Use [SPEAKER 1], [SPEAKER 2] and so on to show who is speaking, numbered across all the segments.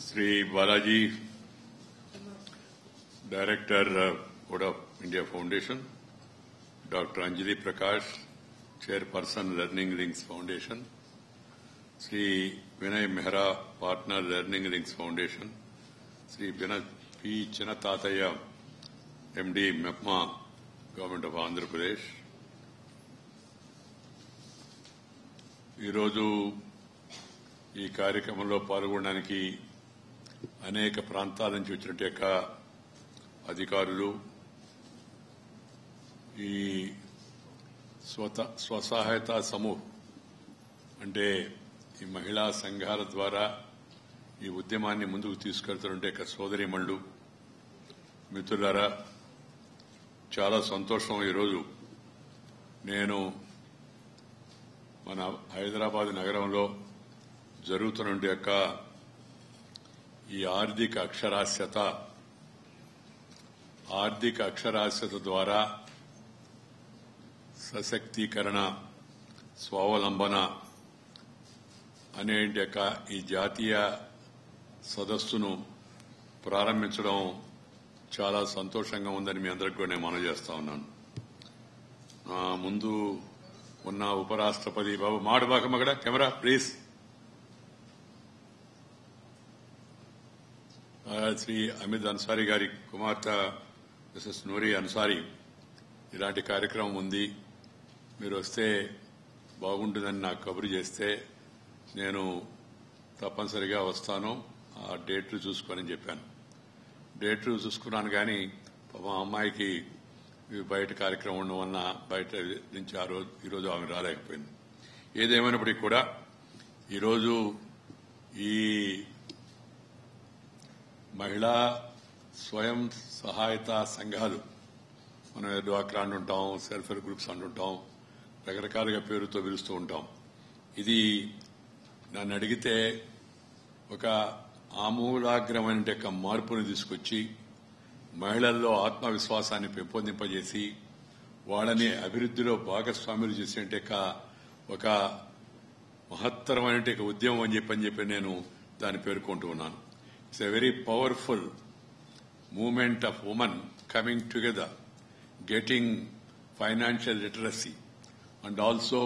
[SPEAKER 1] Sri Balaji, Director, Board of India Foundation, Dr. Anjali Prakash, Chairperson, Learning Links Foundation, Sri Vinay Mehra, Partner, Learning Links Foundation, Sri P. Chinatataya, MD, MEPMA, Government of Andhra Pradesh. ఈరోజు ఈ కార్యక్రమంలో పాల్గొనడానికి అనేక ప్రాంతాల నుంచి వచ్చినట్టు అధికారులు, ఈ స్వసహాయతా సమూహ్ అంటే ఈ మహిళా సంఘాల ద్వారా ఈ ఉద్యమాన్ని ముందుకు తీసుకెళ్తుంటే సోదరీమణులు, మిత్రులారా, చాలా సంతోషం. ఈరోజు నేను మన హైదరాబాద్ నగరంలో జరుగుతున్న ఈ ఆర్థిక అక్షరాస్యత ద్వారా సశక్తీకరణ, స్వావలంబన అనే ఈ జాతీయ సదస్సును ప్రారంభించడం చాలా సంతోషంగా ఉందని మీ అందరికీ కూడా నేను మనవి చేస్తా ఉన్నాను. ముందు ఉన్న ఉపరాష్ట్రపతి బాబు మాడబాకమ్మగడ కెమెరా ప్లీజ్, శ్రీ అమిత్ అన్సారీ గారి కుమార్తె మిసెస్ నూరి అన్సారీ, ఇలాంటి కార్యక్రమం ఉంది, మీరు వస్తే బాగుంటుందని నాకు కబురు చేస్తే నేను తప్పనిసరిగా వస్తాను, ఆ డేట్లు చూసుకొని చెప్పాను. డేట్లు చూసుకున్నాను కానీ పాపం అమ్మాయికి బయట కార్యక్రమం ఉండడం వలన బయట నుంచి ఈరోజు ఆమె రాలేకపోయింది. ఏదేమైనప్పటికీ కూడా ఈరోజు ఈ మహిళా స్వయం సహాయతా సంఘాలు, మనం డ్వాక్రా అంటుంటాం, సెల్ఫ్ హెల్ప్ గ్రూప్స్ అంటుంటాం, రకరకాలుగా పేరుతో పిలుస్తూ ఉంటాం. ఇది నన్ను అడిగితే ఒక ఆమూలాగ్రమైన మార్పును తీసుకొచ్చి మహిళల్లో ఆత్మవిశ్వాసాన్ని పెంపొందింపజేసి వాళ్ళని అభివృద్దిలో భాగస్వాములు చేసే ఒక మహత్తరమైన ఉద్యమం అని చెప్పి నేను దాన్ని పేర్కొంటూ ఉన్నాను. It's a very powerful movement of women coming together, getting financial literacy and also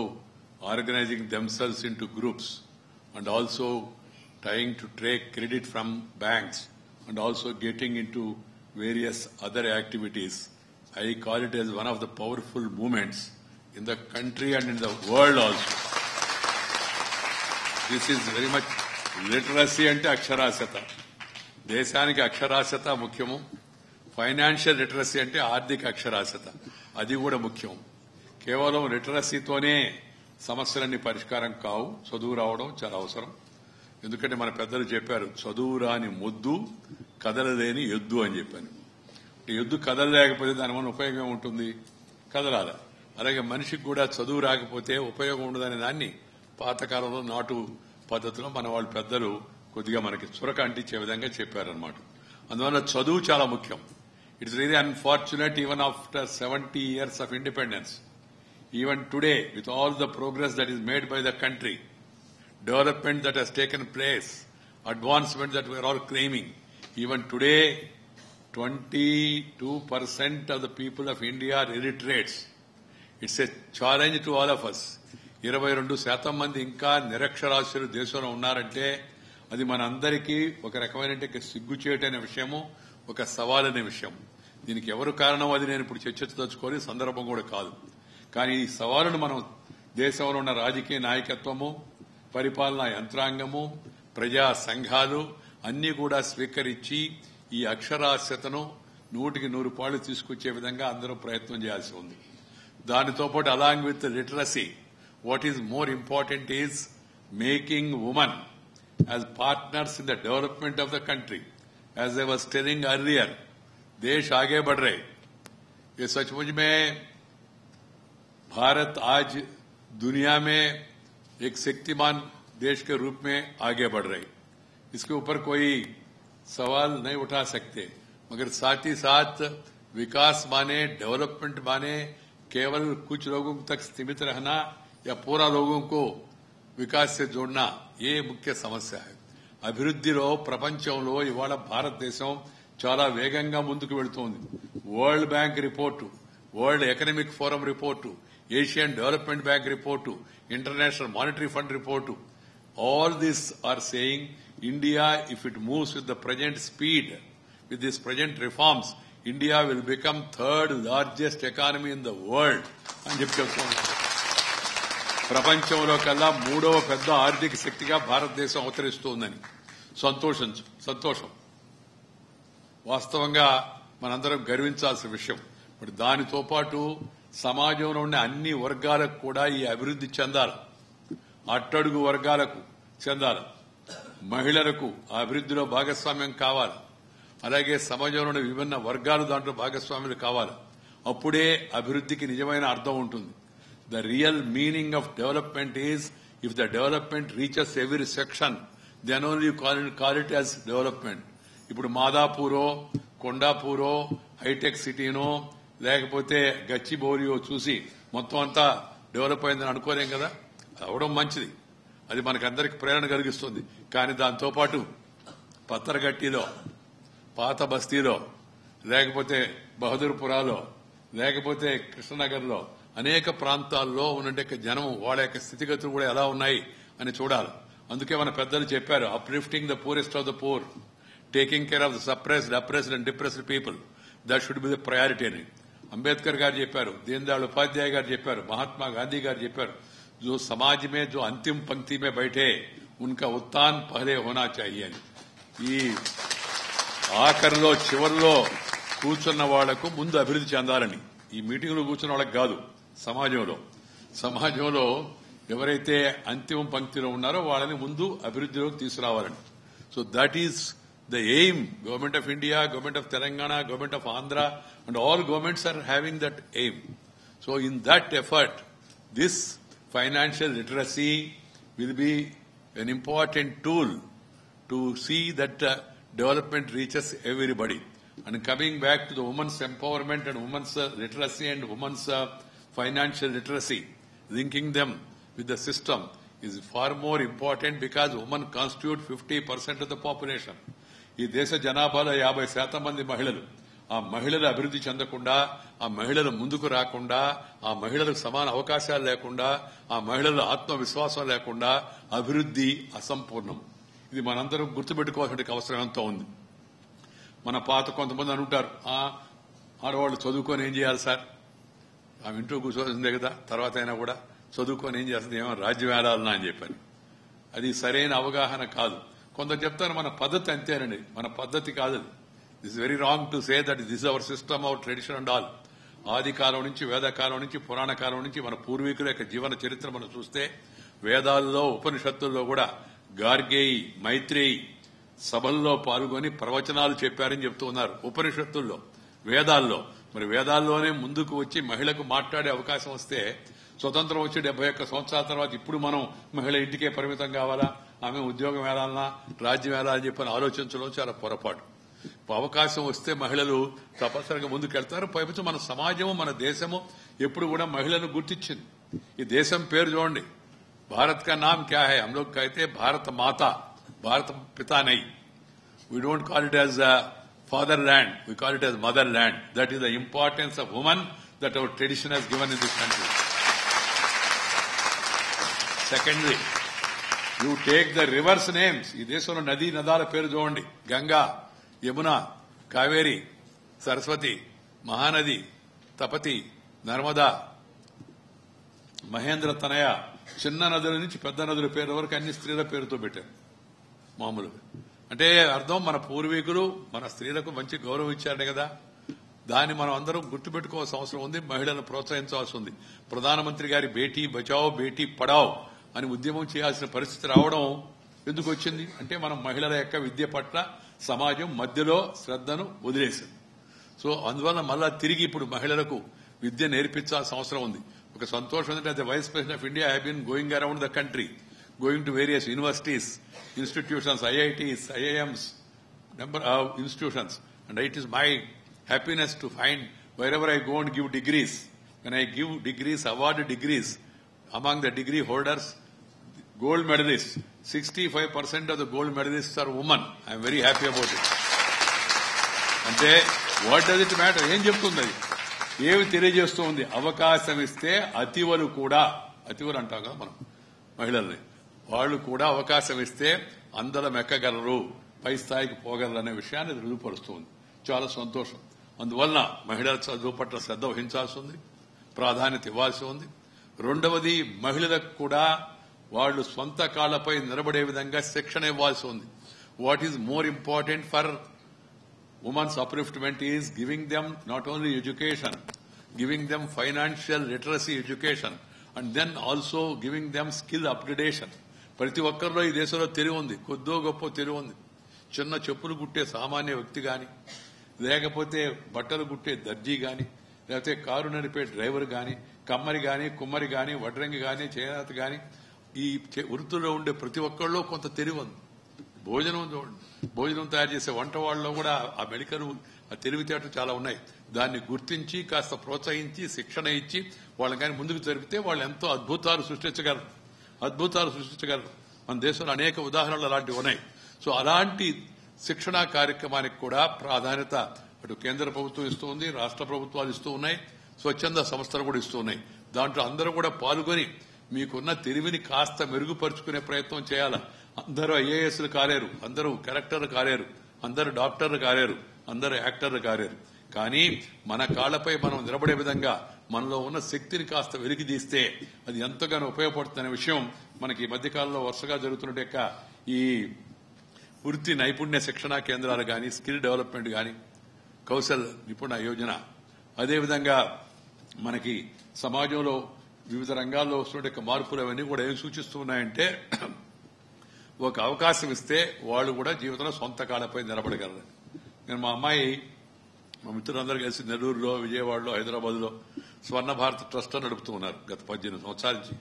[SPEAKER 1] organizing themselves into groups and also trying to take credit from banks and also getting into various other activities. I call it as one of the powerful movements in the country and in the world also. This is very much literacy ante అక్షరాస్యత. దేశానికి అక్షరాస్యత ముఖ్యము. Financial literacy అంటే ఆర్థిక అక్షరాస్యత, అది కూడా ముఖ్యం. కేవలం లిటరసీతోనే సమస్యలన్నీ పరిష్కారం కావు, చదువు రావడం చాలా అవసరం. ఎందుకంటే మన పెద్దలు చెప్పారు, చదువు రాని మొద్దు కదలలేని ఎద్దు అని చెప్పాను. ఎద్దు కదలలేకపోతే దానివల్ల ఉపయోగం ఉంటుంది, కదలాలి. అలాగే మనిషికి కూడా చదువు రాకపోతే ఉపయోగం ఉండదనే దాన్ని పాతకాలంలో నాటు పద్ధతిలో మన వాళ్ళ పెద్దలు కొద్దిగా మనకి చురక అంటించే విధంగా చెప్పారనమాట. అందువల్ల చదువు చాలా ముఖ్యం. It's really unfortunate even after 70 years of independence, even today with all the progress that is made by the country, development that has taken place, advancement that we are all claiming, even today 22% of the people of India are illiterates. It's a challenge to all of us. 22% మంది ఇంకా నిరక్షరాస్యులు దేశంలో ఉన్నారంటే అది మనందరికీ ఒక రకమైన సిగ్గుచేటైన విషయము, ఒక సవాలైన విషయం. దీనికి ఎవరు కారణం అది నేను ఇప్పుడు చర్చించదలుచుకోని సందర్భం కూడా కాదు. కానీ ఈ సవాలును మనం దేశంలో ఉన్న రాజకీయ నాయకత్వము, పరిపాలనా యంత్రాంగము, ప్రజా సంఘాలు అన్ని కూడా స్వీకరించి ఈ అక్షరాస్యతను 100కి 100 తీసుకొచ్చే విధంగా అందరూ ప్రయత్నం చేయాల్సి ఉంది. దానితో పాటు along with literacy, what is more important is making women as partners in the development of the country. As I was telling earlier, देश आगे बढ़ रहे. ये सचमुच में भारत आज दुनिया में एक शक्तिमान देश के रूप में आगे बढ़ रही. इसके ऊपर कोई सवाल नहीं उठा सकते. मगर साथ ही साथ विकास माने, डेवलपमेंट माने केवल कुछ लोगों तक सीमित रहना या पूरा लोगों को विकास से जोड़ना, ये मुख्य समस्या है. అభివృద్ధిలో ప్రపంచంలో ఇవాళ భారతదేశం చాలా వేగంగా ముందుకు వెళుతోంది. World bank report, world economic forum report, Asian development bank report, international monetary fund report, all this are saying India, if it moves with the present speed, with these present reforms, India will become third largest economy in the world అని చెప్తున్నాను. ప్రపంచంలో కల్లా మూడవ పెద్ద ఆర్థిక శక్తిగా భారతదేశం అవతరిస్తోందని సంతోషం వాస్తవంగా మనందరం గర్వించాల్సిన విషయం. మరి దానితో పాటు సమాజంలో ఉండే అన్ని వర్గాలకు కూడా ఈ అభివృద్ధి చెందాలి. అట్టడుగు వర్గాలకు చెందాలి, మహిళలకు ఆ అభివృద్ధిలో భాగస్వామ్యం కావాలి, అలాగే సమాజంలోని విభిన్న వర్గాలు దాంట్లో భాగస్వాములు కావాలి. అప్పుడే అభివృద్ధికి నిజమైన అర్థం ఉంటుంది. The real meaning of development is if the development reaches every section, then only you call it as development. ఇప్పుడు మాదాపూరో, కొండాపూరో, హైటెక్ సిటీనో లేకపోతే గచ్చిబౌలియో చూసి మొత్తం అంతా డెవలప్ అయిందని అనుకోలేం కదా. అవడం మంచిది, అది మనకందరికి ప్రేరణ కలిగిస్తుంది. కానీ దాంతోపాటు పత్తరగట్టిలో, పాత బస్తీలో, లేకపోతే బహదూర్పురాలో, లేకపోతే కృష్ణనగర్లో అనేక ప్రాంతాల్లో ఉన్నట్టు జనం వాళ్ళ యొక్క స్థితిగతులు కూడా ఎలా ఉన్నాయి అని చూడాలి. అందుకే మన పెద్దలు చెప్పారు, uplifting the poorest of the poor, taking care of the suppressed, oppressed and depressed people, that should be the priority అని అంబేద్కర్ గారు చెప్పారు, దీన్ దయాళ్ ఉపాధ్యాయ గారు చెప్పారు, మహాత్మా గాంధీ గారు చెప్పారు. जो समाज में जो अंतिम पंक्ति में बैठे उनका उत्थान पहले होना चाहिए అని. ఈ ఆఖరిలో చివరిలో కూర్చున్న వాళ్లకు ముందు అభివృద్ధి చెందాలని. ఈ మీటింగ్లో కూర్చున్న వాళ్ళకి కాదు, సమాజంలో ఎవరైతే అంతిమ పంక్తిలో ఉన్నారో వాళ్ళని ముందు అభివృద్ధిలోకి తీసుకురావాలని. So that is the aim. Government of India, government of Telangana, government of Andhra and all governments are having that aim. So in that effort this financial literacy will be an important tool to see that development reaches everybody. And coming back to the women's empowerment and women's literacy and women's financial literacy, linking them with the system is far more important because women constitute 50% of the population. ఈ దేశ జనాభాలో 50% మంది మహిళలు. ఆ మహిళలు అభివృద్ధి చెందకుండా, ఆ మహిళలు ముందుకు రాకుండా, ఆ మహిళలకు సమాన అవకాశాలు లేకుండా, ఆ మహిళల ఆత్మవిశ్వాసం లేకుండా అభివృద్ధి అసంపూర్ణం. ఇది మనందరం గుర్తుపెట్టుకోవాల్సిన అవసరం ఎంతో ఉంది. మన పాత కొంతమంది అనుంటారు, ఆడవాళ్ళు చదువుకొని ఏం చేయాలి సార్, ఆమె ఇంట్లో కూర్చోవాల్సిందే కదా, తర్వాత అయినా కూడా చదువుకొని ఏం చేస్తుంది, ఏమో రాజ్యం ఏడాలనా అని చెప్పాను. అది సరైన అవగాహన కాదు. కొందరు చెప్తారు మన పద్ధతి అంతేనండి. మన పద్ధతి కాదు. This very wrong to say that this hour system, hour tradition and all. ఆది కాలం నుంచి, వేదకాలం నుంచి, పురాణ కాలం నుంచి మన పూర్వీకుల యొక్క జీవన చరిత్ర మనం చూస్తే వేదాల్లో, ఉపనిషత్తుల్లో కూడా గార్గేయి, మైత్రేయి సభల్లో పాల్గొని ప్రవచనాలు చెప్పారని చెప్తూ ఉన్నారు. ఉపనిషత్తుల్లో, వేదాల్లో. మరి వేదాల్లోనే ముందుకు వచ్చి మహిళకు మాట్లాడే అవకాశం వస్తే, స్వతంత్రం వచ్చి 71 సంవత్సరాల తర్వాత ఇప్పుడు మనం మహిళ ఇంటికే పరిమితం కావాలా, ఆమె ఉద్యోగం వేలాలన్నా, రాజ్యం వేలాలని చెప్పని ఆలోచించడం చాలా పొరపాటు. అవకాశం వస్తే మహిళలు తప్పనిసరిగా ముందుకెళ్తారు. పైపచ్చు మన సమాజము, మన దేశము ఎప్పుడు కూడా మహిళను గుర్తించింది. ఈ దేశం పేరు చూడండి, భారత్ కా నామ్ క్యా హై, हम लोग कहते भारत माता, भारत पिता नहीं. We don't call it as fatherland, we call it as motherland. That is the importance of woman that our tradition has given in this country. Secondly, you take the rivers names. ఈ దేశంలో నదీ నదాల పేరు చూడండి, గంగా, యమునా, కావేరి, సరస్వతి, మహానది, తపతి, నర్మదా, మహేంద్ర తనయ, చిన్న నదుల నుంచి పెద్ద నదుల పేరు వరకు అన్ని స్త్రీల పేరుతో పెట్టారు మామూలుగా. అంటే అర్థం, మన పూర్వీకులు మన స్త్రీలకు మంచి గౌరవం ఇచ్చారు కదా. దాన్ని మనం అందరం గుర్తుపెట్టుకోవాల్సిన అవసరం ఉంది. మహిళలను ప్రోత్సహించాల్సి ఉంది. ప్రధానమంత్రి గారి బేటీ బచావో బేటీ పడావో అని ఉద్యమం చేయాల్సిన పరిస్థితి రావడం ఎందుకు వచ్చింది అంటే, మనం మహిళల యొక్క విద్య పట్ల సమాజం మధ్యలో శ్రద్ధను వదిలేసింది. సో అందువల్ల మళ్ళా తిరిగి ఇప్పుడు మహిళలకు విద్య నేర్పించాల్సిన అవసరం ఉంది. ఒక సంతోషం ఏంటంటే, the vice president of India have been going around the country, going to various universities, institutions, IITs, IIMs, number of institutions, and it is my happiness to find wherever I go and give degrees, when I give degrees, award degrees, among the degree holders, gold medalists. 65% of the gold medalists are women. I am very happy about it. అంటే what does it matter? ఏం చెప్తుంది అది? ఏమి తెలియజేస్తూ ఉంది? అవకాశం ఇస్తే అతివలు కూడా, అతివలు అంటాం కదా మనం మహిళల్ని, వాళ్ళు కూడా అవకాశం ఇస్తే అందరం ఎక్కగలరు, పై స్థాయికి పోగలరు అనే విషయాన్ని రుజుపరుస్తుంది. చాలా సంతోషం. అందువలన మహిళల చదువు పట్ల శ్రద్ధ వహించాల్సి ఉంది, ప్రాధాన్యత ఇవ్వాల్సి ఉంది. రెండవది, మహిళలకు కూడా వాళ్ళు సొంత కాళ్లపై నిలబడే విధంగా శిక్షణ ఇవ్వాల్సి ఉంది. What is more important for women's upliftment is giving them not only education, giving them financial literacy education, and then also giving them skill upgradation. ప్రతి ఒక్కరిలో ఈ దేశంలో తెలివి ఉంది, కొద్దో గొప్ప తెలివి ఉంది. చిన్న చెప్పులు కుట్టే సామాన్య వ్యక్తి గాని, లేకపోతే బట్టలు కుట్టే దర్జీ గాని, లేకపోతే కారు నడిపే డ్రైవర్ గాని, కమ్మరి గాని, కుమ్మరి గాని, వడ్రంగి గాని, చేనేత గాని, ఈ వృత్తుల్లో ఉండే ప్రతి ఒక్కరిలో కొంత తెలివి ఉంది. భోజనం తయారు చేసే వంట వాళ్ళలో కూడా ఆ మెడికల్ ఆ తెలివితేటలు చాలా ఉన్నాయి. దాన్ని గుర్తించి కాస్త ప్రోత్సహించి శిక్షణ ఇచ్చి వాళ్ళని కానీ ముందుకు జరిపితే వాళ్ళు ఎంతో అద్భుతాలు సృష్టించగలరు. మన దేశంలో అనేక ఉదాహరణలు అలాంటివి ఉన్నాయి. సో అలాంటి శిక్షణా కార్యక్రమానికి కూడా ప్రాధాన్యత అటు కేంద్ర ప్రభుత్వం ఇస్తూ ఉంది, రాష్ట్ర ప్రభుత్వాలు ఇస్తూ ఉన్నాయి, స్వచ్ఛంద సంస్థలు కూడా ఇస్తూ ఉన్నాయి. దాంట్లో అందరూ కూడా పాల్గొని మీకున్న తెలివిని కాస్త మెరుగుపరుచుకునే ప్రయత్నం చేయాలి. అందరూ ఐఏఎస్లు కాలేరు, అందరూ కలెక్టర్లు కాలేరు, అందరూ డాక్టర్లు కాలేరు, అందరూ యాక్టర్లు కాలేరు. కానీ మన కాళ్లపై మనం నిలబడే విధంగా మనలో ఉన్న శక్తిని కాస్త వెలికి తీస్తే అది ఎంతగానో ఉపయోగపడుతుందనే విషయం మనకి ఈ మధ్యకాలంలో వరుసగా జరుగుతున్న ఈ వృత్తి నైపుణ్య శిక్షణా కేంద్రాలు గాని, స్కిల్ డెవలప్మెంట్ గాని, కౌశల్ నిపుణ యోజన, అదేవిధంగా మనకి సమాజంలో వివిధ రంగాల్లో వస్తున్న మార్పులు అవన్నీ కూడా ఏం సూచిస్తూ ఉన్నాయంటే ఒక అవకాశం ఇస్తే వాళ్ళు కూడా జీవితంలో సొంత కాళ్లపై నిలబడగలరు. నేను మా మిత్రులందరూ కలిసి నెల్లూరులో, విజయవాడలో, హైదరాబాద్ లో స్వర్ణ భారత్ ట్రస్ట్ నడుపుతూ ఉన్నారు గత 18 సంవత్సరాల నుంచి.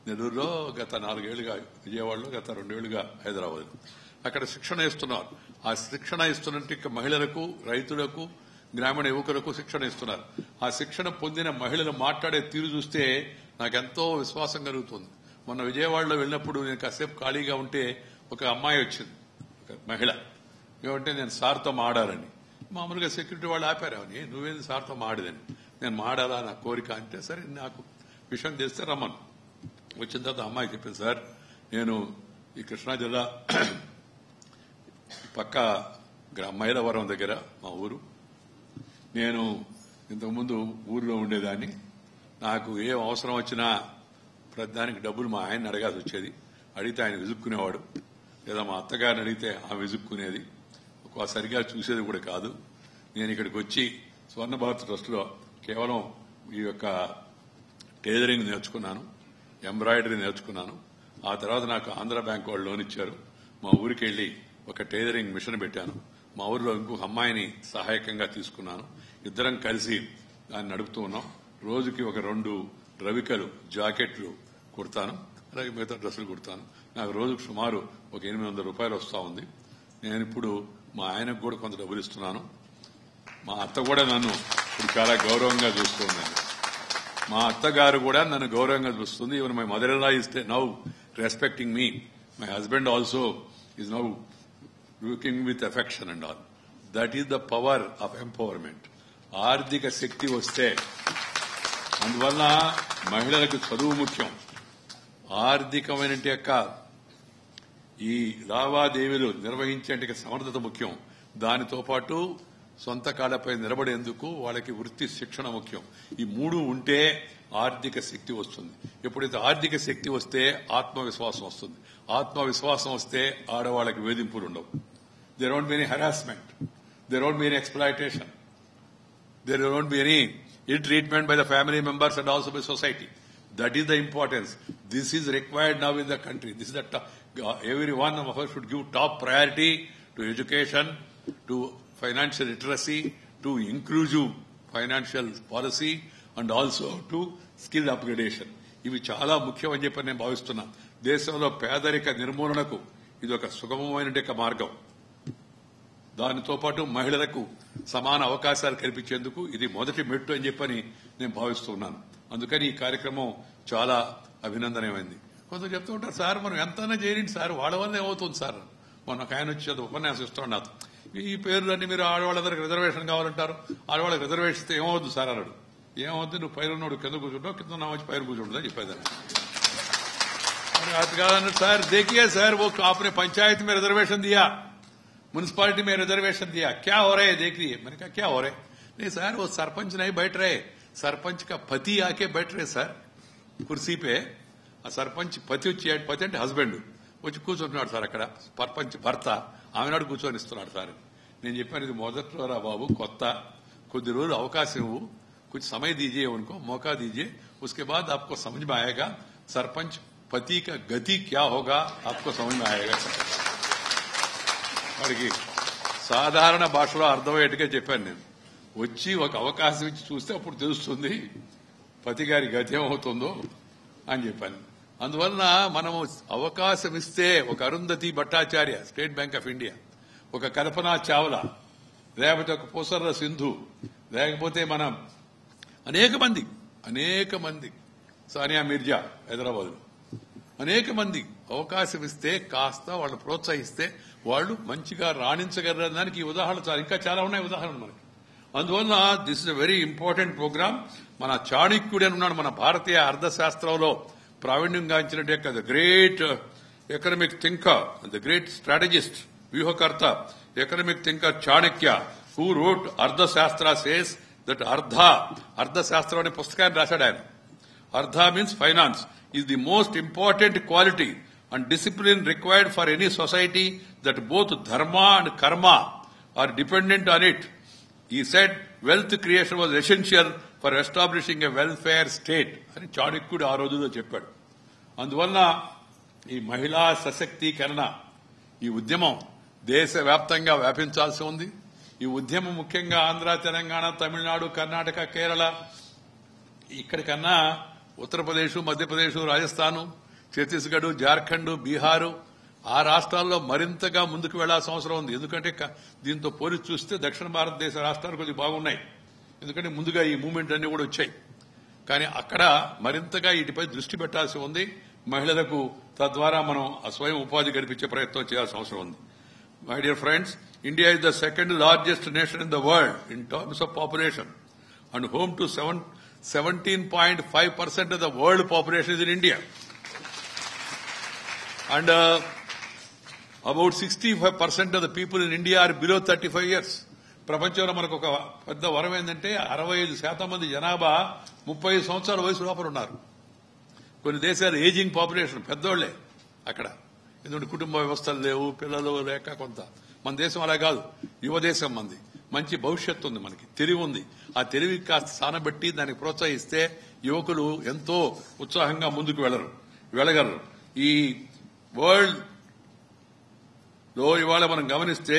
[SPEAKER 1] నెల్లూరులో గత 4 ఏళ్లుగా, విజయవాడలో గత 2 ఏళ్లుగా, హైదరాబాద్ లో అక్కడ శిక్షణ ఇస్తున్నారు. ఆ శిక్షణ ఇస్తున్నట్టు మహిళలకు, రైతులకు, గ్రామీణ యువకులకు శిక్షణ ఇస్తున్నారు. ఆ శిక్షణ పొందిన మహిళలు మాట్లాడే తీరు చూస్తే నాకెంతో విశ్వాసం కలుగుతుంది. మొన్న విజయవాడలో వెళ్ళినప్పుడు నేను కాసేపు ఖాళీగా ఉంటే ఒక అమ్మాయి వచ్చింది, ఒక మహిళ. ఏమంటే నేను సార్తో మాడాలని. మామూలుగా సెక్యూరిటీ వాళ్ళు ఆపారు. అవని నువ్వేది సార్తో మాడదని. నేను మాడాలా, నా కోరిక అంటే సరే నాకు విషయం తెలిస్తే రమ్మను. వచ్చిన తర్వాత అమ్మాయి చెప్పింది, సార్ నేను ఈ కృష్ణా జిల్లా పక్క మైలవరం దగ్గర మా ఊరు, నేను ఇంతకుముందు ఊరిలో ఉండేదాన్ని. నాకు ఏం అవసరం వచ్చినా ప్రతిదానికి డబ్బులు మా ఆయన అడగాల్సి వచ్చేది. అడిగితే ఆయన విసుక్కునేవాడు, లేదా మా అత్తగారిని అడిగితే ఆమె విసుక్కునేది, సరిగా చూసేది కూడా కాదు. నేను ఇక్కడికి వచ్చి స్వర్ణ భారత్ ట్రస్ట్ లో కేవలం ఈ యొక్క టైలరింగ్ నేర్చుకున్నాను, ఎంబ్రాయిడరీ నేర్చుకున్నాను. ఆ తర్వాత నాకు ఆంధ్ర బ్యాంక్ వాళ్ళు లోన్ ఇచ్చారు. మా ఊరికి వెళ్లి ఒక టైలరింగ్ మిషన్ పెట్టాను. మా ఊరిలో ఇంకొక అమ్మాయిని సహాయకంగా తీసుకున్నాను. ఇద్దరం కలిసి దాన్ని నడుపుతూ ఉన్నాం. రోజుకి ఒక 2 రవికలు జాకెట్లు కుడతాను, అలాగే మిగతా డ్రెస్సులు కుడతాను. నాకు రోజుకు సుమారు ఒక 800 రూపాయలు వస్తా ఉంది. నేను ఇప్పుడు మా ఆయనకు కూడా కొంత డబ్బులు ఇస్తున్నాను. మా అత్త కూడా నన్ను ఇప్పుడు చాలా గౌరవంగా చూస్తూ ఉందండి. మా అత్తగారు కూడా నన్ను గౌరవంగా చూస్తుంది. Even my mother in law is now respecting me. My husband also is now looking with affection and all. That is the power of empowerment. ఆర్థిక శక్తి వస్తే, అందువల్ల మహిళలకు చదువు ముఖ్యం. ఆర్థికమైన ఈ లావాదేవీలు నిర్వహించే సమర్థత ముఖ్యం. దానితో పాటు సొంత కాళ్లపై నిలబడేందుకు వాళ్ళకి వృత్తి శిక్షణ ముఖ్యం. ఈ 3 ఉంటే ఆర్థిక శక్తి వస్తుంది. ఎప్పుడైతే ఆర్థిక శక్తి వస్తే ఆత్మవిశ్వాసం వస్తుంది. ఆత్మవిశ్వాసం వస్తే ఆడవాళ్ళకి వేధింపులు ఉండవు. There won't be any harassment, there won't be any exploitation, there won't be any ill treatment by the family members and also by society. That is the importance. This is required now in the country. This is every one of us should give top priority to education, to financial literacy, to inclusive financial policy, and also to skill upgradation. ఇవి చాలా ముఖ్యం అని చెప్పి నేను భావిస్తున్నా. దేశంలో పేదరిక నిర్మూలనకు ఇది ఒక సుగమమైన మార్గం. దానితో పాటు మహిళలకు సమాన అవకాశాలు కల్పించేందుకు ఇది మొదటి మెట్టు అని చెప్పని నేను భావిస్తున్నాను. అందుకని ఈ కార్యక్రమం చాలా అభినందనీయమైంది. కొందరు చెప్తూ ఉంటారు, సార్ మనం ఎంతైనా చేయండి సార్, వాళ్ళ వల్ల ఏమవుతుంది సార్. మొన్న ఒక ఆయన వచ్చేది ఉపన్యాసం ఇస్తాడు నాతో, ఈ పేర్లన్నీ మీరు ఆడవాళ్ళందరికి రిజర్వేషన్ కావాలంటారు, ఆడవాళ్ళకి రిజర్వేషన్ ఇస్తే ఏమవుతుంది సార్ అన్నాడు. ఏమవుతుంది, నువ్వు పైన ఉన్నాడు కింద కూర్చుంటావు, కింద నా వచ్చి పైన కూర్చుంటుందని చెప్పేదాన్ని. అది కాదన్నాడు, సార్ देखिए सर वो आपने पंचायत में रिजर्वेशन दिया, म्यूनिसपालिटी में रिजर्वेशन दिया, क्या हो रहा है देखिए. मैंने कहा क्या हो रहा है. नहीं सर वो सरपंच नहीं बैठ रहे, सरपंच का पति आके बैठ रहे सर కుర్సీ పే. ఆ సర్పంచ్ పతి వచ్చి, పతి అంటే హస్బెండ్ వచ్చి కూర్చుంటున్నాడు సార్ అక్కడ, సర్పంచ్ భర్త ఆమెనాడు కూర్చొని ఇస్తున్నాడు సార్. నేను చెప్పాను, ఇది మొదట్లో రా బాబు, కొత్త, కొద్ది రోజులు అవకాశం ఇవ్వు, कुछ समय दीजिए उनको, मौका दीजिए, उसके बाद आपको समझ में आएगा सरपंच पति का गति क्या होगा, आपको समझ में आएगा. వాడికి సాధారణ భాషలో అర్థమయ్యేట్టుగా చెప్పాను నేను. వచ్చి ఒక అవకాశం ఇచ్చి చూస్తే అప్పుడు తెలుస్తుంది పతి గారి గతి ఏమవుతుందో అని చెప్పాను. అందువలన మనము అవకాశం ఇస్తే, ఒక Arundhati Bhattacharya state bank of India, ఒక కల్పనా చావ్లా, లేకపోతే ఒక పూసర్ల సింధు, లేకపోతే మనం అనేక మంది సానియా మిర్జా హైదరాబాద్ లో, అనేక మంది అవకాశం ఇస్తే, కాస్త వాళ్ళు ప్రోత్సహిస్తే వాళ్ళు మంచిగా రాణించగలడానికి ఈ ఉదాహరణలు చాలా, ఇంకా చాలా ఉన్నాయి ఉదాహరణలు మనకి. అందువల్ల this is a very important program. మన చాణక్యుడు అని ఉన్నాడు, మన భారతీయ అర్థశాస్త్రంలో ప్రావీణ్యం గాంచినట్టు the great economic thinker, the great strategist, వ్యూహకర్త, economic thinker Chanakya, who wrote Arthashastra says that అర్థశాస్త్రం అనే పుస్తకాన్ని రాశాడు ఆయన. అర్థ means finance is the most important quality and discipline required for any society that both dharma and karma are dependent on it. He said wealth creation was essential for establishing a welfare state అని చాణక్యుడు ఆ రోజులో చెప్పాడు. అందువల్ల ఈ మహిళా సశక్తీకరణ, ఈ ఉద్యమం దేశవ్యాప్తంగా వ్యాపించాల్సి ఉంది. ఈ ఉద్యమం ముఖ్యంగా ఆంధ్ర, తెలంగాణ, తమిళనాడు, కర్ణాటక, కేరళ, ఇక్కడికన్నా ఉత్తరప్రదేశ్, మధ్యప్రదేశ్, రాజస్థాన్, ఛత్తీస్గఢ్, జార్ఖండ్, బీహారు, ఆ రాష్ట్రాల్లో మరింతగా ముందుకు వెళ్లాల్సిన అవసరం ఉంది. ఎందుకంటే దీంతో పోలిసి చూస్తే దక్షిణ భారతదేశ రాష్ట్రాలు కొద్దిగా బాగున్నాయి, ఎందుకంటే ముందుగా ఈ మూవ్మెంట్ అన్ని కూడా వచ్చాయి. కానీ అక్కడ మరింతగా వీటిపై దృష్టి పెట్టాల్సి ఉంది. మహిళలకు తద్వారా మనం స్వయం ఉపాధి కల్పించే ప్రయత్నం చేయాల్సిన అవసరం ఉంది. My dear friends, India is the second largest nation in the world in terms of population and home to 17.5% of the world population is in India. And about 65% of the people in India are below 35 years. ప్రపంచంలో మనకు ఒక పెద్ద వరం ఏంటంటే 65% మంది జనాభా 35 సంవత్సరాల వయసు లోపల ఉన్నారు. కొన్ని దేశాలు ఏజింగ్ పాపులేషన్, పెద్దోళ్లే అక్కడ, ఎందుకంటే కుటుంబ వ్యవస్థలు లేవు, పిల్లలు లేక కొంత. మన దేశం అలా కాదు, యువ దేశం మంది, మంచి భవిష్యత్తు ఉంది, మనకి తెలివి ఉంది. ఆ తెలివి కాస్త స్థానబెట్టి దానికి ప్రోత్సహిస్తే యువకులు ఎంతో ఉత్సాహంగా ముందుకు వెళ్ళగలరు. ఈ వరల్డ్ లో ఇవాళ మనం గమనిస్తే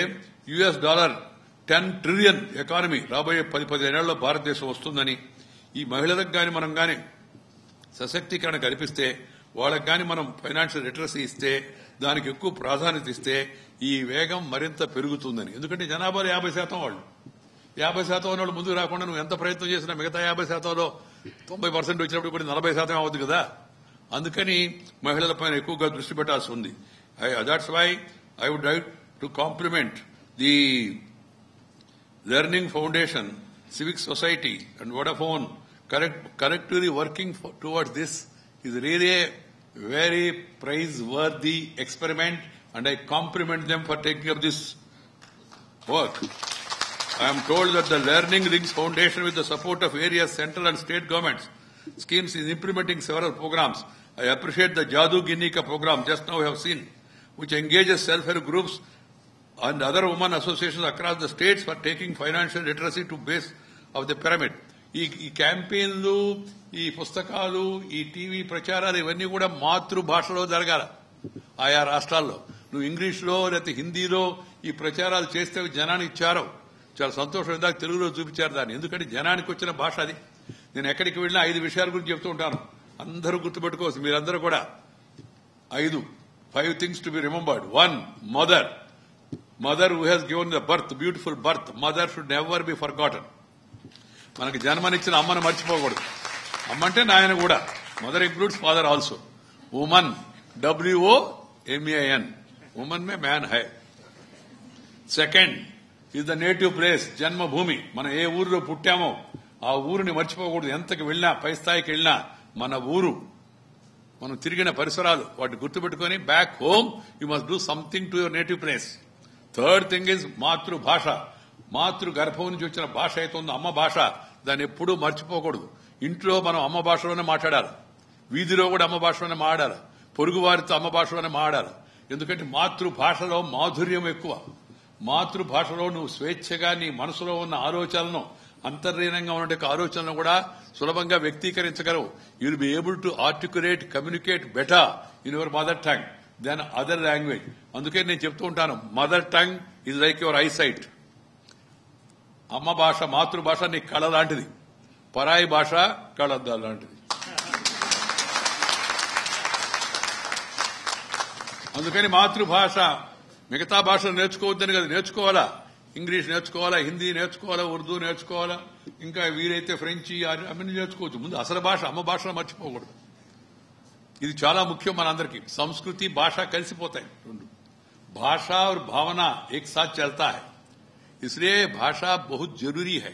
[SPEAKER 1] $10 ట్రిలియన్ ఎకానమీ రాబోయే 10-15 ఏళ్లలో భారతదేశం వస్తుందని, ఈ మహిళలకు గాని మనం గాని సశక్తీకరణ కల్పిస్తే, వాళ్ళకి గాని మనం ఫైనాన్షియల్ లిటరసీ ఇస్తే, దానికి ఎక్కువ ప్రాధాన్యత ఇస్తే ఈ వేగం మరింత పెరుగుతుందని. ఎందుకంటే జనాభాలో 50% వాళ్ళు, 50% వాళ్ళు ముందుకు రాకుండా నువ్వు ఎంత ప్రయత్నం చేసినా మిగతా 50%లో 90% వచ్చినప్పుడు కూడా 40% అవుతుంది కదా. అందుకని మహిళల పైన ఎక్కువగా దృష్టి పెట్టాల్సి ఉంది. That's why I would like to compliment the learning foundation, civic society and Vodafone collectively working towards this is really a very praiseworthy experiment, and I compliment them for taking up this work. I am told that the Learning Rings Foundation, with the support of various central and state governments schemes, is implementing several programs. I appreciate the Jadu Ginika program just now we have seen, which engages self-help groups and other women associations across the states for taking financial literacy to base of the pyramid. ఈ క్యాంపెయిన్లు, ఈ పుస్తకాలు, ఈ TV ప్రచారాలు ఇవన్నీ కూడా మాతృభాషలో జరగాల. ఆయా రాష్ట్రాల్లో నువ్వు ఇంగ్లీష్లో లేకపోతే హిందీలో ఈ ప్రచారాలు చేస్తే జనానికి ఇచ్చారు. చాలా సంతోషం, ఇందాక తెలుగులో చూపించారు దాన్ని. ఎందుకంటే జనానికి వచ్చిన భాష అది. నేను ఎక్కడికి వెళ్ళినా 5 విషయాల గురించి చెప్తూ ఉంటాను, అందరూ గుర్తుపెట్టుకోవచ్చు. మీరందరూ కూడా 5 things to be remembered. 1, mother who has given the birth, beautiful birth. Mother should never be forgotten. మనకి జన్మనిచ్చిన అమ్మను మర్చిపోకూడదు. అమ్మ అంటే నాయన కూడా, mother includes father also. Woman WOMAN, woman में मैन है. Second is the native place, జన్మభూమి. మనం ఏ ఊరిలో పుట్టామో ఆ ఊరిని మర్చిపోకూడదు. ఎంతకి వెళ్ళినా, పై స్థాయికి వెళ్ళినా మన ఊరు, మనం తిరిగిన పరిసరాలు వాటిని గుర్తుపెట్టుకుని back home you must do something to your native place. Third thing is మాతృభాష. మాతృ గర్భం నుంచి వచ్చిన భాష అయితే ఉందో అమ్మ భాష, దాన్ని ఎప్పుడూ మర్చిపోకూడదు. ఇంట్లో మనం అమ్మ భాషలోనే మాట్లాడాలి, వీధిలో కూడా అమ్మ భాషలోనే మాట్లాడాలి, పొరుగు వారితో అమ్మ భాషలోనే మాట్లాడాలి. ఎందుకంటే మాతృభాషలో మాధుర్యం ఎక్కువ. మాతృభాషలో నువ్వు స్వేచ్ఛగా నీ మనసులో ఉన్న ఆలోచనలను, అంతర్లీనంగా ఉండే ఆలోచనలను కూడా సులభంగా వ్యక్తీకరించగలవు. You will be able to articulate, communicate better in your mother tongue then other language. అందుకే నేను చెప్తూ ఉంటాను, mother tongue is like your eyesight. అమ్మ భాష, మాతృభాష నీ కళ లాంటిది, పరాయి భాష కళద్దాల లాంటిది. అందుకని మాతృభాష, మిగతా భాషలు నేర్చుకోవద్దని కదా, నేర్చుకోవాలా. ఇంగ్లీష్ నేర్చుకోవాలా, హిందీ నేర్చుకోవాలా, ఉర్దూ నేర్చుకోవాలా, ఇంకా వీలైతే ఫ్రెంచి అవన్నీ నేర్చుకోవచ్చు. ముందు అసలు భాష, అమ్మ భాషను మర్చిపోకూడదు. ఇది చాలా ముఖ్యం మనందరికీ. సంస్కృతి, భాష కలిసిపోతాయి రెండు. భాషा और भावना एक साथ चलता है, इसलिए भाषा बहुत जरूरी है.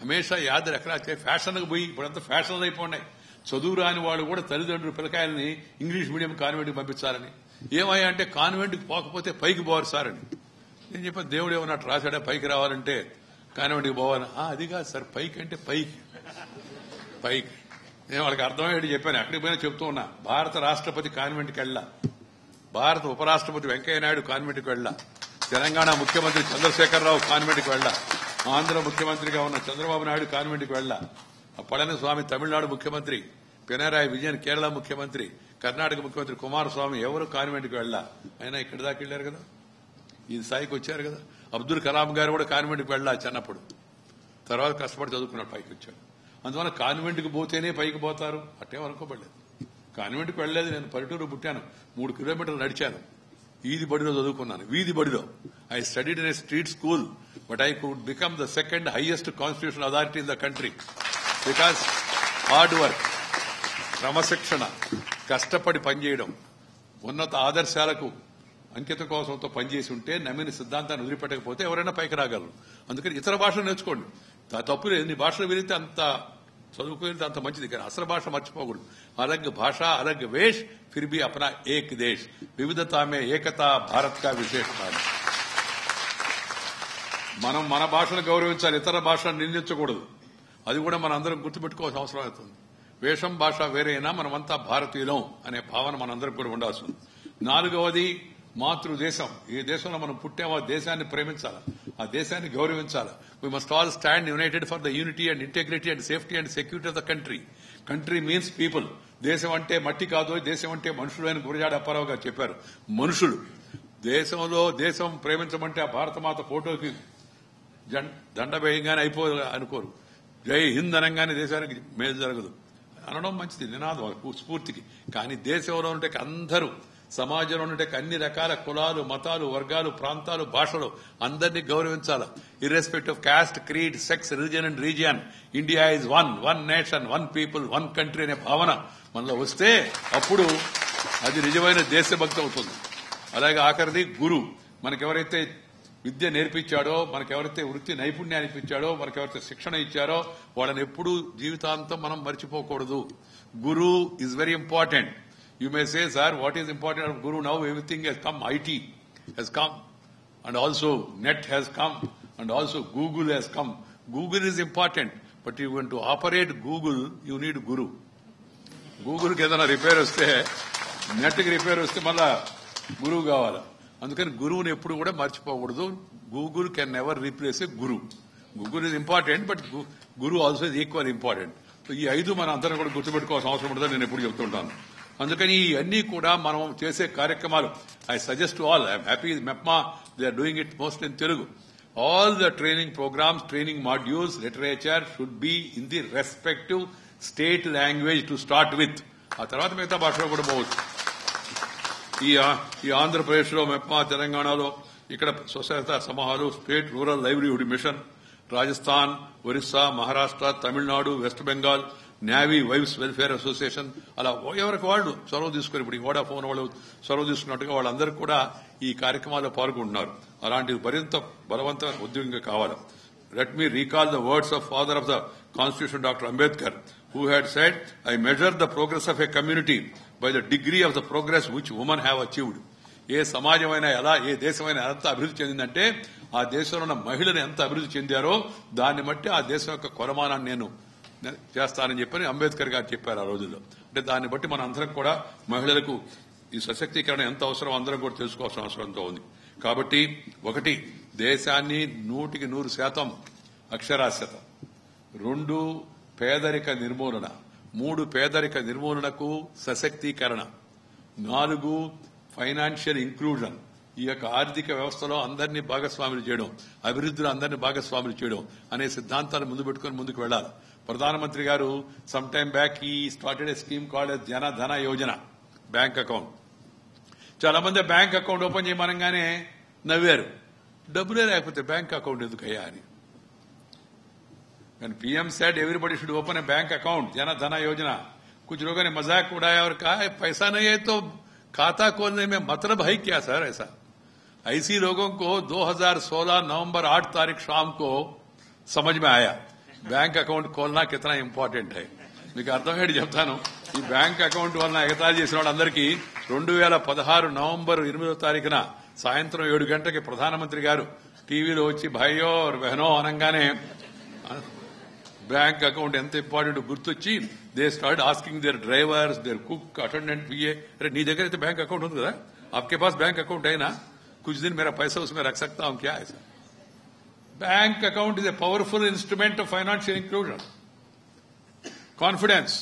[SPEAKER 1] हमेशा याद रखना चाहिए. ఫ్యాషన్ పోయి ఇప్పుడంతా ఫ్యాషన్లు అయిపోయినాయి. చదువు రాని వాళ్ళు కూడా తల్లిదండ్రులు పిల్లకాయలని ఇంగ్లీష్ మీడియం కాన్వెంట్కి పంపించాలని. ఏమయ్యా అంటే కాన్వెంట్కి పోకపోతే పైకి పోరు సార్ అని. నేను చెప్పాను, దేవుడు ఏమన్నట్టు రాశాడా పైకి రావాలంటే కాన్వెంట్కి పోవాలి. అది కాదు సార్, పైకి అంటే పైకి పైకి. నేను వాళ్ళకి అర్థమయ్యేది చెప్పాను. ఎక్కడికి పోయినా చెప్తూ ఉన్నా. భారత రాష్ట్రపతి కాన్వెంట్కి వెళ్ళా, భారత ఉపరాష్ట్రపతి వెంకయ్యనాయుడు కాన్వెంట్కి వెళ్ళా, తెలంగాణ ముఖ్యమంత్రి చంద్రశేఖరరావు కాన్వెంట్కి వెళ్ళా, ఆంధ్ర ముఖ్యమంత్రిగా ఉన్న చంద్రబాబు నాయుడు కాన్వెంట్కి వెళ్ళా, పళనిస్వామి తమిళనాడు ముఖ్యమంత్రి, పినరాయి విజయన్ కేరళ ముఖ్యమంత్రి, కర్ణాటక ముఖ్యమంత్రి కుమారస్వామి ఎవరు కాన్వెంట్కి వెళ్ళా. అయినా ఇక్కడి దాకా వెళ్లారు కదా, ఈ స్థాయికి వచ్చారు కదా. అబ్దుల్ కలాం గారు కూడా కాన్వెంట్కి వెళ్ళా చిన్నప్పుడు, తర్వాత కష్టపడి చదువుకున్నాడు, పైకి వచ్చాడు. అందువల్ల కాన్వెంట్కి పోతేనే పైకి పోతారు అట్టేం అనుకోబడలేదు. కాన్వెంట్కి వెళ్ళలేదు. నేను పల్లెటూరు పుట్టాను, 3 కిలోమీటర్లు నడిచాను, వీధి బడిలో చదువుకున్నాను. వీధి బడిలో I studied in a street school, but I could become the second highest constitutional authority in the country because hard work, క్రమశిక్షణ, కష్టపడి పనిచేయడం, ఉన్నత ఆదర్శాలకు అంకిత కోసంతో పనిచేసి ఉంటే, నమ్మిన సిద్ధాంతాన్ని వదిలిపెట్టకపోతే ఎవరైనా పైకి రాగలరు. అందుకని ఇతర భాషలు నేర్చుకోండి, తప్పు లేదు. ఎన్ని భాషలు వెళితే అంత చదువుకునేది అంత మంచిది. కానీ అసలు భాష మర్చిపోకూడదు. అలగ్ భాష అలగ్ వేష్ ఫిర్ భీ అప్నా ఏక్ దేశ్, వివిధతా మే ఏకతా భారత్ కా విశేషత. మనం మన భాషను గౌరవించాలి, ఇతర భాషను నిందించకూడదు. అది కూడా మనం అందరం గుర్తుపెట్టుకోవాల్సిన అవసరం అవుతుంది. వేషం, భాష వేరైనా మనమంతా భారతీయులం అనే భావన మనందరికి కూడా ఉండాల్సి ఉంది. 4వది మాతృదేశం. ఏ దేశంలో మనం పుట్టామో ఆ దేశాన్ని ప్రేమించాలి, ఆ దేశాన్ని గౌరవించాలి. We must all stand United for the unity and integrity and safety and security of the country. Country means people. దేశం అంటే మట్టి కాదు, దేశం అంటే మనుషులు అని గురజాడ అప్పారావు గారు చెప్పారు. మనుషులు. దేశంలో దేశం ప్రేమించమంటే ఆ భారతమాత ఫోటోకి దండ వేయంగానే అయిపో అనుకోరు. జై హింద్ అనగానే దేశానికి మేలు జరగదు అనడం మంచిది, నినాదం స్ఫూర్తికి. కానీ దేశంలో ఉంటే అందరూ, సమాజంలో ఉంటే అన్ని రకాల కులాలు, మతాలు, వర్గాలు, ప్రాంతాలు, భాషలు అందరినీ గౌరవించాలి. Irrespective of caste, creed, sex, religion and region, India is one nation, one people, one country అనే భావన మనలో వస్తే అప్పుడు అది నిజమైన దేశభక్తి అవుతుంది. అలాగే ఆఖరిది గురు. మనకెవరైతే విద్య నేర్పించాడో, మనకెవరైతే వృత్తి నైపుణ్యాన్ని ఇప్పించాడో, మనకెవరైతే శిక్షణ ఇచ్చారో వాళ్ళని ఎప్పుడూ జీవితాంతం మనం మర్చిపోకూడదు. Guru is very important. You may say, sir, what is important of Guru now? Everything has come. IT has come, and also net has come, and also Google has come. Google is important, but you want to operate Google, you need Guru. Google ki edana repair vaste, net ki repair vaste malla Guru kavala. Andukani Guru ni eppudu kuda marchipokudu. Google can never replace a Guru. Google is important, but Guru also is equally important. So ee 5 మన అందరం కూడా గుర్తుపెట్టుకోవాల్సిన అవసరం ఉంటుందని నేను ఎప్పుడు చెప్తుంటాను. అందుకని ఇవన్నీ కూడా మనం చేసే కార్యక్రమాలు I suggest all. I'm happy MEPMA they are doing it most in Telugu. All the training programmes, training modules, literature should be in the respective state language to start with. ఆ తర్వాత మిగతా భాషలో కూడా పోవచ్చు. ఈ ఆంధ్రప్రదేశ్ లో మెప్మా, తెలంగాణలో ఇక్కడ స్వచ్ఛత సమూహాలు, state rural livelihood mission, Rajasthan, Orissa, Maharashtra, Tamil Nadu, west Bengal, navy wives welfare association, అలా ఎవరికి వాళ్ళు చొరవ తీసుకుని ఇప్పుడు వోడాఫోన్ వాళ్ళు చొరవ తీసుకున్నట్టుగా వాళ్ళందరూ కూడా ఈ కార్యక్రమాల్లో పాల్గొంటున్నారు. అలాంటిది మరింత బలవంతమైన ఉద్యోగంగా కావాలి. Let me recall the words of father of the Constitution, Dr. Ambedkar, who had said, I measure the progress of a community by the degree of the progress which women have achieved. ఏ సమాజమైనా ఎలా, ఏ దేశమైనా ఎంత అభివృద్ధి చెందిందంటే ఆ దేశంలో ఉన్న మహిళలు ఎంత అభివృద్ధి చెందారో దాన్ని బట్టి ఆ దేశం యొక్క కొలమానాన్ని నేను చేస్తానని చెప్పని అంబేద్కర్ గారు చెప్పారు ఆ రోజుల్లో. అంటే దాన్ని బట్టి మన అందరం కూడా మహిళలకు ఈ సశక్తీకరణ ఎంత అవసరం అందరం కూడా తెలుసుకోవాల్సిన అవసరంతో ఉంది. కాబట్టి ఒకటి, దేశాన్ని 100% అక్షరాస్యత, 2 పేదరిక నిర్మూలన, 3 పేదరిక నిర్మూలనకు సశక్తీకరణ, 4 ఫైనాన్షియల్ ఇంక్లూజన్, ఈ యొక్క ఆర్థిక వ్యవస్థలో అందరినీ భాగస్వాములు చేయడం, అభివృద్ధిలో అందరినీ భాగస్వాములు చేయడం అనే సిద్ధాంతాలు ముందు పెట్టుకుని ముందుకు వెళ్లాలి. ప్రధానమంత్రి గారు సమ్ టైమ్ బ్యాక్ ఈ స్టార్టెడ్ ఏ స్కీమ్ కాల్డ్ జన ధన యోజన, బ్యాంక్ అకౌంట్. చాలా మంది బ్యాంక్ అకౌంట్ ఓపెన్ చేయమనగానే నవ్వారు, డబ్బులే లేకపోతే బ్యాంక్ అకౌంట్ ఎందుకయ్యా అని. And PM said everybody should open a bank account, Jana Dhana Yojana. कुछ लोगों ने मजाक उड़ाया और कहा पैसा नहीं है तो खाता खोलने में मतलब है क्या सर? ऐसा ऐसी लोगों को 2016 नवंबर 8 तारीख शाम को समझ में आया बैंक अकाउंट खोलना कितना इंपॉर्टेंट है. మీకు అర్థమయ్యేది చెప్తాను. ఈ బ్యాంక్ అకౌంట్ వలన ఎగతాళి చేసిన వాళ్ళందరికీ 2016 నవంబర్ 8వ తారీఖున సాయంత్రం 7 గంటలకి ప్రధానమంత్రి గారు టీవీలో వచ్చి భయ్యో బెహనో అనగానే బ్యాంక్ అకౌంట్ ఎంత ఇంపార్టెంట్ గుర్తొచ్చి they start asking their drivers, their cook, attendant, PA, अरे నీ దగ్గర అయితే బ్యాంక్ అకౌంట్ ఉంది కదా, आपके पास बैंक अकाउंट है ना, कुछ दिन मेरा पैसा उसमें रख सकता हूं क्या? ऐसा bank account is a powerful instrument of financial inclusion, confidence.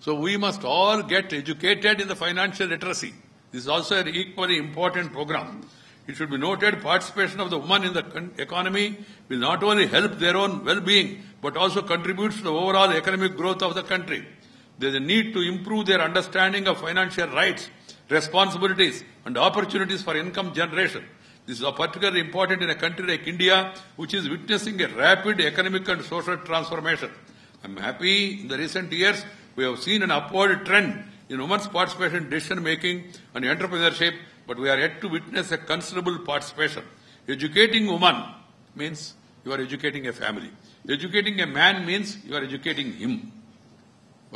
[SPEAKER 1] So we must all get educated in the financial literacy. This is also an equally important program. It should be noted participation of the women in the economy will not only help their own well-being but also contributes to the overall economic growth of the country. There is a need to improve their understanding of financial rights, responsibilities and opportunities for income generation. This is particularly important in a country like India, which is witnessing a rapid economic and social transformation. I am happy in the recent years we have seen an upward trend in women's participation in decision making and entrepreneurship, but we are yet to witness a considerable participation. Educating women means you are educating a family. Educating a man means you are educating him.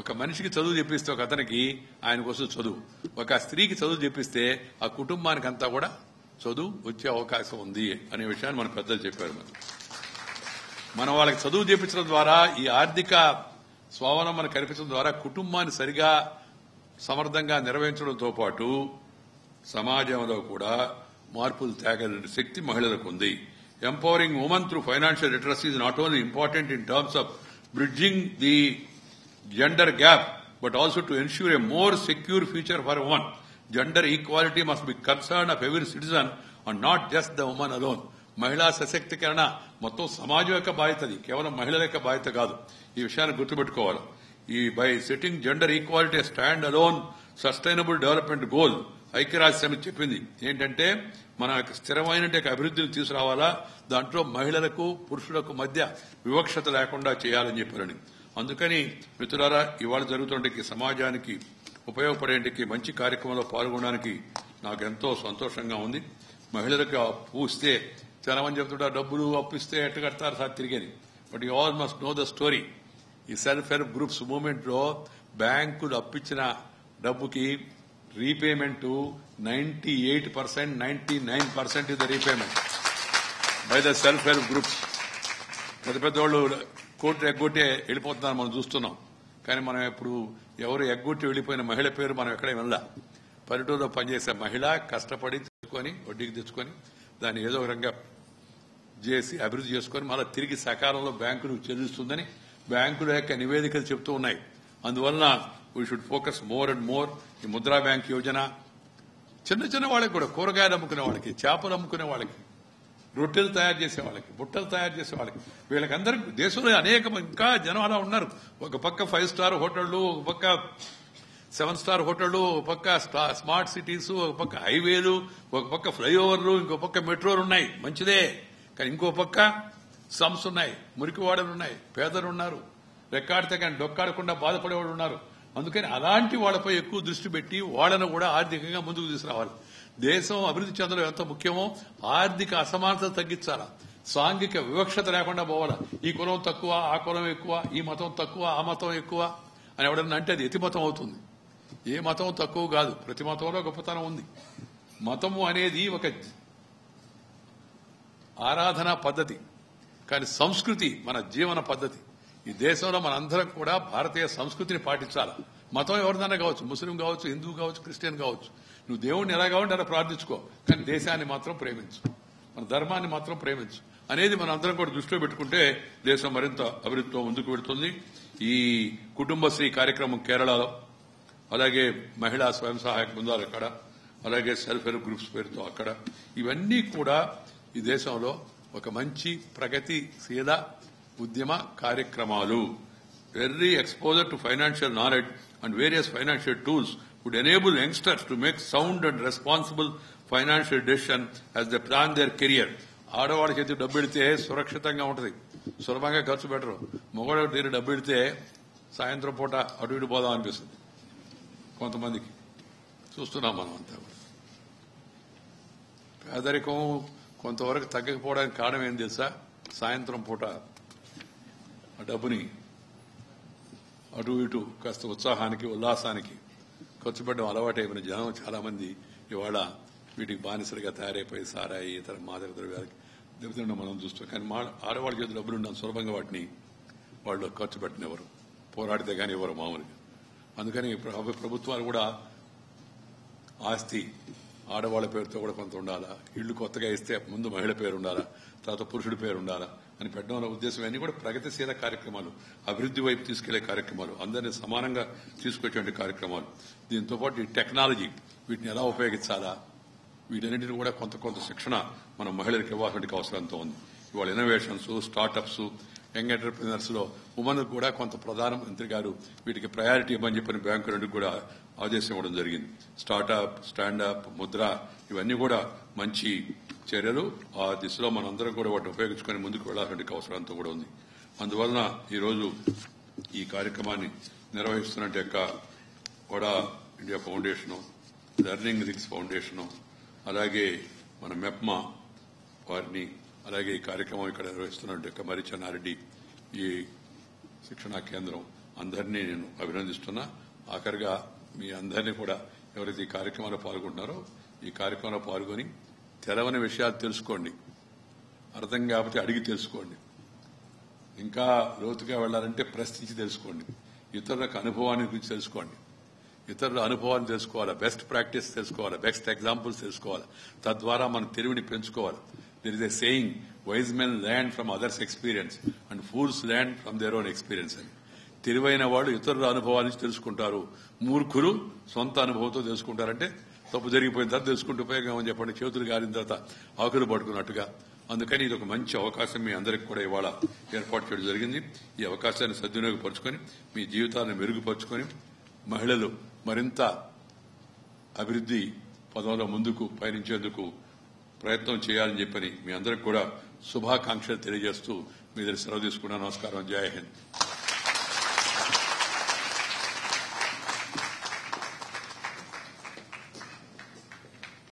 [SPEAKER 1] ఒక మనిషికి చదువు చెప్పిస్తే ఒక అతనికి ఆయన కోసం చదువు, ఒక స్త్రీకి చదువు చెప్పిస్తే ఆ కుటుంబానికి అంతా కూడా చదువు వచ్చే అవకాశం ఉంది అనే విషయాన్ని మన పెద్దలు చెప్పారు. మనం వాళ్ళకి చదువు చేపించడం ద్వారా, ఈ ఆర్థిక స్వావలంబన కల్పించడం ద్వారా కుటుంబాన్ని సరిగా సమర్థంగా నిర్వహించడంతో పాటు సమాజంలో కూడా మార్పులు తేగలిగిన శక్తి మహిళలకు ఉంది. Empowering women through financial literacy is not only important in terms of bridging the gender gap but also to ensure a more secure future for women. Gender equality must be concern of every citizen and not just the woman alone. మహిళా సశక్తీకరణ మొత్తం సమాజం యొక్క బాధ్యతది, కేవలం మహిళల యొక్క బాధ్యత కాదు. ఈ విషయాన్ని గుర్తుపెట్టుకోవాలి. ఈ by setting gender equality stand alone sustainable development goal ఐక్యరాజ్య సమితి చెప్పింది ఏంటంటే మన స్థిరమైన అభివృద్ధిని తీసుకురావాలా, దాంట్లో మహిళలకు పురుషులకు మధ్య వివక్షత లేకుండా చేయాలని చెప్పారని. అందుకని మిత్రులారా, ఇవాళ జరుగుతుండే సమాజానికి ఉపయోగపడేందుకు మంచి కార్యక్రమంలో పాల్గొనడానికి నాకు ఎంతో సంతోషంగా ఉంది. మహిళలకు అప్పు ఇస్తే చాలా మంది చెప్తుంటారు డబ్బులు అప్పిస్తే ఎట్టు కడతారు సార్ తిరిగేది. But you all must know the story. ఈ సెల్ఫ్ హెల్ప్ గ్రూప్స్ మూవ్మెంట్ లో బ్యాంకులు అప్పించిన డబ్బుకి repayment 98%, 99% is the repayment by the self help groups. పెద్ద పెద్ద వాళ్ళు కోర్టు ఎగ్గొట్టే వెళ్ళిపోతున్నారు మనం చూస్తున్నాం. కానీ మనం ఇప్పుడు ఎవరు ఎగ్గొట్టి వెళ్ళిపోయిన మహిళ పేరు మనం ఎక్కడ వెళ్ళా. పల్లెటూరులో పనిచేసే మహిళ కష్టపడి తెచ్చుకొని వడ్డీకి తెచ్చుకొని దాన్ని ఏదో విధంగా చేసి అభివృద్ధి చేసుకుని మళ్ళీ తిరిగి సకాలంలో బ్యాంకులు చెల్లిస్తుందని బ్యాంకుల యొక్క నివేదికలు చెప్తూ ఉన్నాయి. అందువలన we should focus more and more. ఈ ముద్రా బ్యాంక్ యోజన చిన్న చిన్న వాళ్ళకి కూడా, కూరగాయలు అమ్ముకునే వాళ్ళకి, చేపలు అమ్ముకునే వాళ్ళకి, రొట్టెలు తయారు చేసే వాళ్ళకి, బుట్టలు తయారు చేసే వాళ్ళకి, వీళ్ళకందరికీ దేశంలో అనేక ఇంకా జనం అలా ఉన్నారు. ఒక పక్క 5 స్టార్ హోటళ్లు, ఒక పక్క 7 స్టార్ హోటళ్లు, ఒక పక్క స్మార్ట్ సిటీస్, ఒక పక్క హైవేలు, ఒక పక్క ఫ్లైఓవర్లు, ఇంకో పక్క మెట్రోలు ఉన్నాయి. మంచిదే. కానీ ఇంకో పక్క స్లమ్స్ ఉన్నాయి, మురికివాడలు ఉన్నాయి, పేదలు ఉన్నారు, రెక్కాడితే కానీ డొక్కాడకుండా బాధపడేవాళ్ళు ఉన్నారు. అందుకని అలాంటి వాళ్లపై ఎక్కువ దృష్టి పెట్టి వాళ్లను కూడా ఆర్థికంగా ముందుకు తీసుకురావాలి. దేశం అభివృద్ధి చెందడం ఎంత ముఖ్యమో ఆర్థిక అసమానత తగ్గించాలా, సాంఘిక వివక్షత లేకుండా పోవాలా. ఈ కులం తక్కువ, ఆ కులం ఎక్కువ, ఈ మతం తక్కువ, ఆ మతం ఎక్కువ అని ఎవడన్నా అంటే అది ఎతి మతం అవుతుంది. ఏ మతం తక్కువ కాదు, ప్రతి మతంలో గొప్పతనం ఉంది. మతము అనేది ఒక ఆరాధనా పద్ధతి, కానీ సంస్కృతి మన జీవన పద్ధతి. ఈ దేశంలో మనందరం కూడా భారతీయ సంస్కృతిని పాటించాలి. మతం ఎవరిదైనా కావచ్చు, ముస్లిం కావచ్చు, హిందూ కావచ్చు, క్రిస్టియన్ కావచ్చు. నువ్వు దేవుడిని ఎలా కావాలంటే అలా ప్రార్థించుకో, కానీ దేశాన్ని మాత్రం ప్రేమించు, మన ధర్మాన్ని మాత్రం ప్రేమించు అనేది మనం అందరం కూడా దృష్టిలో పెట్టుకుంటే దేశం మరింత అభివృద్ధితో ముందుకు వెళుతుంది. ఈ కుటుంబశ్రీ కార్యక్రమం కేరళలో, అలాగే మహిళా స్వయం సహాయక బృందాలు అక్కడ, అలాగే సెల్ఫ్ హెల్ప్ గ్రూప్స్ పేరుతో అక్కడ, ఇవన్నీ కూడా ఈ దేశంలో ఒక మంచి ప్రగతిశీల ఉద్యమ కార్యక్రమాలు. Early exposure to financial knowledge and various financial tools would enable youngsters to make sound and responsible financial decision as they plan their career. ఆడవాళ్ళ చేతి డబ్బు పెడితే సురక్షితంగా ఉంటుంది, సులభంగా ఖర్చు పెట్టరు. మగవాళ్ళ తీరు డబ్బు పెడితే సాయంత్రం పూట అటు ఇటు పోదాం అనిపిస్తుంది కొంతమందికి. చూస్తున్నాం మనం అంతా. పేదరికం కొంతవరకు తగ్గకపోవడానికి కారణం ఏం తెలుసా? సాయంత్రం పూట ఆ డబ్బుని అటు ఇటు కాస్త ఉత్సాహానికి ఉల్లాసానికి ఖర్చు పెట్టడం అలవాటైపోయిన జనం చాలా మంది ఇవాళ వీటికి బానిసలుగా తయారైపోయి సారాయి ఇతర మాదక ద్రవ్యాలకి దెబ్బతిండడం మనం చూస్తాం. కానీ ఆడవాళ్ళ చేతులు డబ్బులు ఉండడం సులభంగా వాటిని వాళ్ళు ఖర్చు పెట్టినెవరు, పోరాడితే కానీ ఎవరు మామూలుగా. అందుకని ప్రభుత్వాలు కూడా ఆస్తి ఆడవాళ్ల పేరుతో కూడా కొంత ఉండాలా, ఇళ్లు కొత్తగా ఇస్తే ముందు మహిళ పేరు ఉండాలా, తర్వాత పురుషుడి పేరు ఉండాలా అని పెట్టడం ఉద్దేశం. అన్ని కూడా ప్రగతిశీల కార్యక్రమాలు, అభివృద్ధి వైపు తీసుకెళ్లే కార్యక్రమాలు, అందరినీ సమానంగా తీసుకొచ్చే కార్యక్రమాలు. దీంతో పాటు ఈ టెక్నాలజీ వీటిని ఎలా ఉపయోగించాలా, వీటన్నింటినీ కూడా కొంత శిక్షణ మనం మహిళలకు ఇవ్వాల్సిన అవసరంతో ఉంది. ఇవాళ ఇన్నోవేషన్స్, స్టార్టప్స్, యంగ్ ఎంటర్ప్రినర్స్ లో ఉమెన్ కూడా కొంత ప్రధానమంత్రి గారు వీటికి ప్రయారిటీ ఇవ్వని చెప్పని బ్యాంకు నుండి కూడా ఆదేశం ఇవ్వడం జరిగింది. స్టార్టప్, స్టాండప్, ముద్ర ఇవన్నీ కూడా మంచి చర్యలు. ఆ దిశలో మనందరం కూడా వాటిని ఉపయోగించుకొని ముందుకు వెళ్లాల్సిన అవసరంతో కూడా ఉంది. అందువలన ఈరోజు ఈ కార్యక్రమాన్ని నిర్వహిస్తున్నట్టు యొక్క vada India foundation, learning rigs foundation, అలాగే మన మెప్మా వారిని, అలాగే ఈ కార్యక్రమం ఇక్కడ నిర్వహిస్తున్నట్టు యొక్క మరి చెన్నారెడ్డి ఈ శిక్షణా కేంద్రం అందరినీ నేను అభినందిస్తున్నా. ఆఖరిగా మీ అందరినీ కూడా ఎవరైతే ఈ కార్యక్రమంలో పాల్గొంటున్నారో ఈ కార్యక్రమంలో పాల్గొని తెలవని విషయాలు తెలుసుకోండి, అర్థం కాకపోతే అడిగి తెలుసుకోండి, ఇంకా లోతుగా వెళ్లాలంటే ప్రశ్నించి తెలుసుకోండి, ఇతరులకు అనుభవాన్ని గురించి తెలుసుకోండి, ఇతరుల అనుభవాన్ని తెలుసుకోవాలా, బెస్ట్ ప్రాక్టీస్ తెలుసుకోవాలా, బెస్ట్ ఎగ్జాంపుల్స్ తెలుసుకోవాలా. తద్వారా మన తెలివిని పెంచుకోవాలి. There is a saying, wise men learn from others experience and fools learn from their own experience అని. తెలివైన వాళ్ళు ఇతరుల అనుభవాల నుంచి తెలుసుకుంటారు, మూర్ఖులు సొంత అనుభవంతో తెలుసుకుంటారంటే తప్పు జరిగిపోయిన తర్వాత తెలుసుకుంటూ ఉపయోగం అని చెప్పండి, చేతులు గారిన తర్వాత ఆకులు పట్టుకున్నట్టుగా. అందుకని ఇది ఒక మంచి అవకాశం మీ అందరికీ కూడా ఇవాళ ఏర్పాటు చేయడం జరిగింది. ఈ అవకాశాన్ని సద్వినియోగపరుచుకొని మీ జీవితాలను మెరుగుపరుచుకొని మహిళలు మరింత అభివృద్ధి పదంలో ముందుకు పయనించేందుకు ప్రయత్నం చేయాలని చెప్పని మీ అందరికి కూడా శుభాకాంక్షలు తెలియజేస్తూ మీ దగ్గర సెలవు తీసుకున్నా. నమస్కారం. జై హింద్.